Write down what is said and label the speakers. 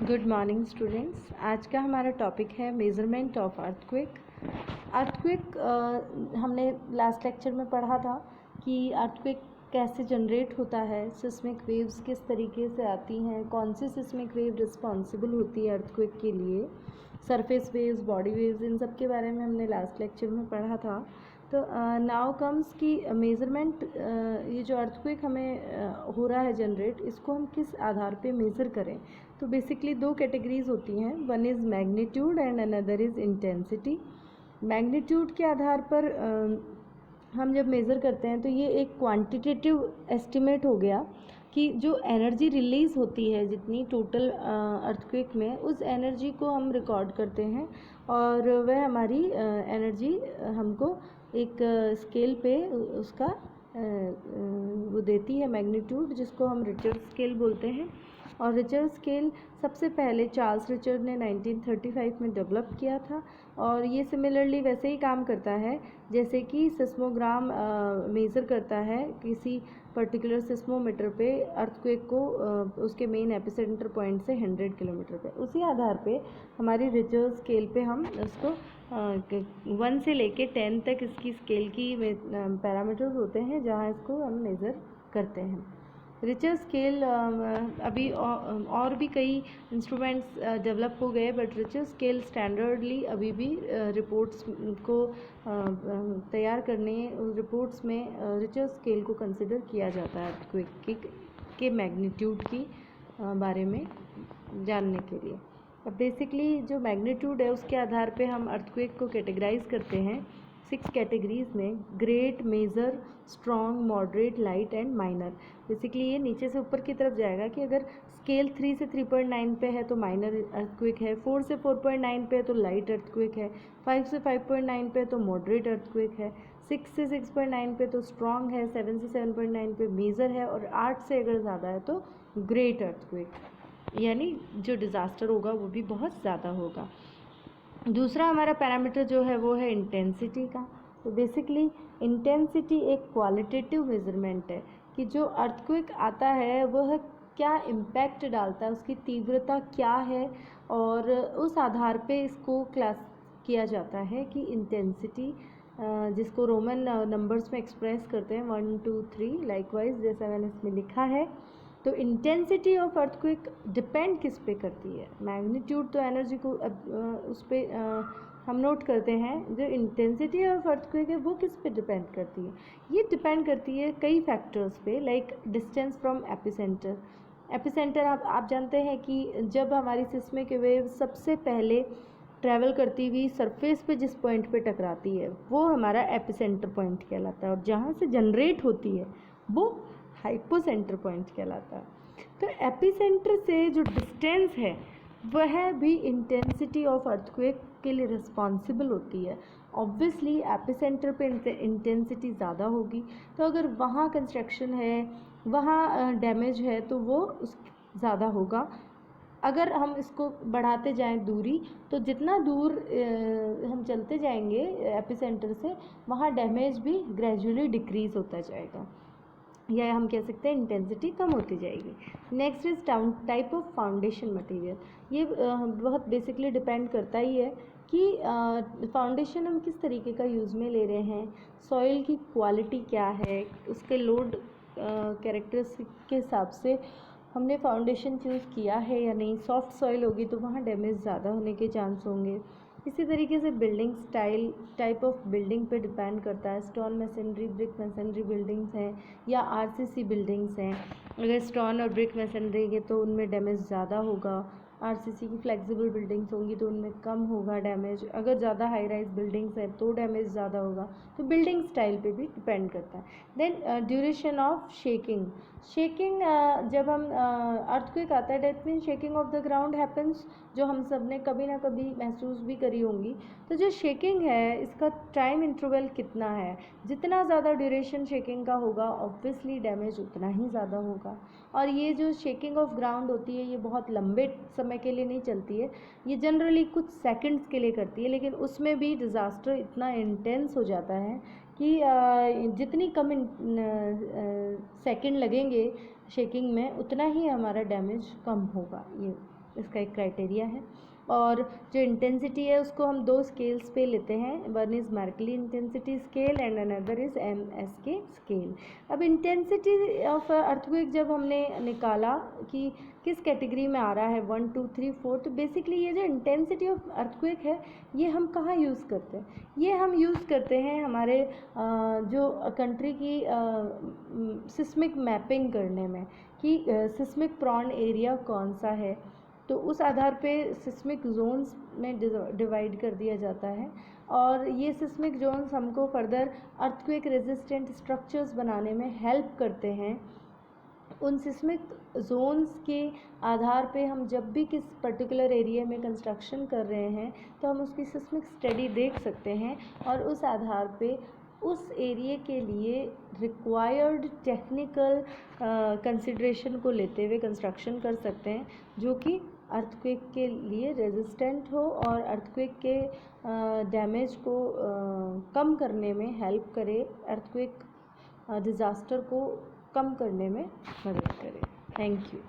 Speaker 1: Good morning students. आज का हमारा टॉपिक है मेज़रमेंट ऑफ अर्थक्वेक। अर्थक्वेक हमने लास्ट लेक्चर में पढ़ा था कि अर्थक्वेक कैसे जनरेट होता है, सिस्मिक वेव्स किस तरीके से आती हैं, कौन सी सिस्मिक वेव रिस्पॉन्सिबल होती है अर्थक्वेक के लिए, सरफेस वेव्स, बॉडी वेव्स, इन सब के बारे में हमने लास्ट लेक्चर में पढ़ा था। तो नाउ कम्स की मेज़रमेंट, ये जो अर्थक्वेक हमें हो रहा है जनरेट, इसको हम किस आधार पे मेज़र करें। तो बेसिकली दो कैटेगरीज होती हैं, one is magnitude and another is intensity. Magnitude के आधार पर हम जब मेज़र करते हैं तो ये एक क्वांटिटेटिव एस्टिमेट हो गया कि जो एनर्जी रिलीज़ होती है जितनी टोटल अर्थक्वेक में, उस एनर्जी को हम रिकॉर्ड करते हैं और वह हमारी एनर्जी हमको एक स्केल पे उसका वो देती है मैग्नीट्यूड, जिसको हम रिचर्ड स्केल बोलते हैं। और रिचर्ड स्केल सबसे पहले चार्ल्स रिचर्ड ने 1935 में डेवलप किया था और ये सिमिलरली वैसे ही काम करता है जैसे कि सिस्मोग्राम मेज़र करता है किसी पर्टिकुलर सिस्मोमीटर पे अर्थक्वेक को उसके मेन एपिसेंटर पॉइंट से 100 किलोमीटर पे। उसी आधार पे हमारी रिचर्ड स्केल पे हम उसको 1 से लेके 10 तक इसकी स्केल की पैरामीटर्स होते हैं जहाँ इसको हम मेज़र करते हैं। रिचर्ड स्केल अभी और भी कई इंस्ट्रूमेंट्स डेवलप हो गए, बट रिचर्ड स्केल स्टैंडर्डली अभी भी रिपोर्ट्स को तैयार करने, रिपोर्ट्स में रिचर्ड स्केल को कंसिडर किया जाता है अर्थक्वेक के मैग्नीट्यूड की बारे में जानने के लिए। अब बेसिकली जो मैग्नीट्यूड है उसके आधार पे हम अर्थक्वेक को कैटेगराइज करते हैं 6 कैटेगरीज में: great, major, strong, moderate, light and minor. Basically ये नीचे से ऊपर की तरफ जाएगा कि अगर स्केल 3 से 3.9 पे है तो माइनर अर्थक्वेक है, 4 से 4.9 पे है तो लाइट अर्थक्वेक है, 5 से 5.9 पे तो मॉडरेट अर्थक्वेक है, 6 से 6.9 पे तो स्ट्रॉन्ग है, 7 से 7.9 पे मेजर है और 8 से अगर ज़्यादा है तो ग्रेट अर्थक्वेक, यानी जो डिज़ास्टर होगा वो भी बहुत ज़्यादा होगा। दूसरा हमारा पैरामीटर जो है वो है इंटेंसिटी का। तो बेसिकली इंटेंसिटी एक क्वालिटेटिव मेज़रमेंट है कि जो अर्थक्वेक आता है वह क्या इम्पैक्ट डालता है, उसकी तीव्रता क्या है, और उस आधार पे इसको क्लास किया जाता है कि इंटेंसिटी, जिसको रोमन नंबर्स में एक्सप्रेस करते हैं 1 2 3 लाइकवाइज जैसा मैंने इसमें लिखा है। तो इंटेंसिटी ऑफ अर्थक्वेक डिपेंड किस पे करती है। मैग्नीट्यूड तो एनर्जी को उस पर हम नोट करते हैं, जो इंटेंसिटी ऑफ अर्थक्वेक है वो किस पे डिपेंड करती है। ये डिपेंड करती है कई फैक्टर्स पे, like distance from epicentre. Epicentre आप जानते हैं कि जब हमारी सिस्मिक वेव सबसे पहले ट्रैवल करती हुई सरफेस पे जिस पॉइंट पे टकराती है वो हमारा एपिसेंटर पॉइंट कहलाता है, और जहाँ से जनरेट होती है वो हाइपोसेंटर पॉइंट कहलाता है। तो एपिसेंटर से जो डिस्टेंस है वह भी इंटेंसिटी ऑफ अर्थक्वेक के लिए रिस्पॉन्सिबल होती है। ऑब्वियसली एपिसेंटर पे इंटेंसिटी ज़्यादा होगी, तो अगर वहाँ कंस्ट्रक्शन है, वहाँ डैमेज है, तो वो उस ज़्यादा होगा। अगर हम इसको बढ़ाते जाएं दूरी, तो जितना दूर हम चलते जाएंगे एपिसेंटर से, वहाँ डैमेज भी ग्रेजुअली डिक्रीज़ होता जाएगा, या हम कह सकते हैं इंटेंसिटी कम होती जाएगी। Next is type of foundation material. ये बहुत बेसिकली डिपेंड करता ही है कि फाउंडेशन हम किस तरीके का यूज़ में ले रहे हैं, सॉइल की क्वालिटी क्या है, उसके लोड कैरेक्टरिस्टिक के हिसाब से हमने फाउंडेशन चूज़ किया है या नहीं। सॉफ्ट सॉइल होगी तो वहाँ डैमेज ज़्यादा होने के चांस होंगे। इसी तरीके से building style, type of building पे डिपेंड करता है। Stone masonry, brick masonry buildings हैं या आरसीसी बिल्डिंग्स हैं। अगर स्टोन और ब्रिक मैसनरी है तो उनमें डैमेज ज़्यादा होगा, आरसीसी की फ्लेक्सिबल बिल्डिंग्स होंगी तो उनमें कम होगा डैमेज। अगर ज़्यादा हाई राइज बिल्डिंग्स हैं तो डैमेज ज़्यादा होगा। तो बिल्डिंग स्टाइल पे भी डिपेंड करता है। Then duration of shaking. Shaking जब हम अर्थक्वेक आता है, that mean shaking of the ground happens, जो हम सब ने कभी ना कभी महसूस भी करी होंगी। तो जो शेकिंग है इसका टाइम इंटरवल कितना है, जितना ज़्यादा ड्यूरेशन शेकिंग का होगा ऑब्वियसली डैमेज उतना ही ज़्यादा होगा। और ये जो शेकिंग ऑफ ग्राउंड होती है ये बहुत लंबे समय के लिए नहीं चलती है, ये जनरली कुछ सेकंड्स के लिए करती है, लेकिन उसमें भी डिज़ास्टर इतना इंटेंस हो जाता है कि जितनी कम सेकंड लगेंगे शेकिंग में उतना ही हमारा डैमेज कम होगा। ये इसका एक क्राइटेरिया है। और जो इंटेंसिटी है उसको हम दो स्केल्स पे लेते हैं, one is Mercalli intensity scale and another is MSK scale. अब इंटेंसिटी ऑफ अर्थक्वेक जब हमने निकाला कि किस कैटेगरी में आ रहा है 1 2 3 4, तो बेसिकली ये जो इंटेंसिटी ऑफ अर्थक्वेक है ये हम कहाँ यूज़ करते हैं? ये हम यूज़ करते हैं हमारे जो कंट्री की सिस्मिक मैपिंग करने में, कि सिस्मिक प्रॉन एरिया कौन सा है, तो उस आधार पे सिस्मिक जोन्स में डिवाइड कर दिया जाता है। और ये सिस्मिक जोन्स हमको फर्दर अर्थक्वेक रेजिस्टेंट स्ट्रक्चर्स बनाने में हेल्प करते हैं। उन सिस्मिक जोन्स के आधार पे हम जब भी किस पर्टिकुलर एरिया में कंस्ट्रक्शन कर रहे हैं तो हम उसकी सिस्मिक स्टडी देख सकते हैं और उस आधार पे उस एरिया के लिए रिक्वायर्ड टेक्निकल कंसिड्रेशन को लेते हुए कंस्ट्रक्शन कर सकते हैं, जो कि अर्थक्वेक के लिए रेजिस्टेंट हो और अर्थक्वेक के डैमेज को कम करने में हेल्प करे, अर्थक्वेक डिज़ास्टर को कम करने में मदद करे। Thank you.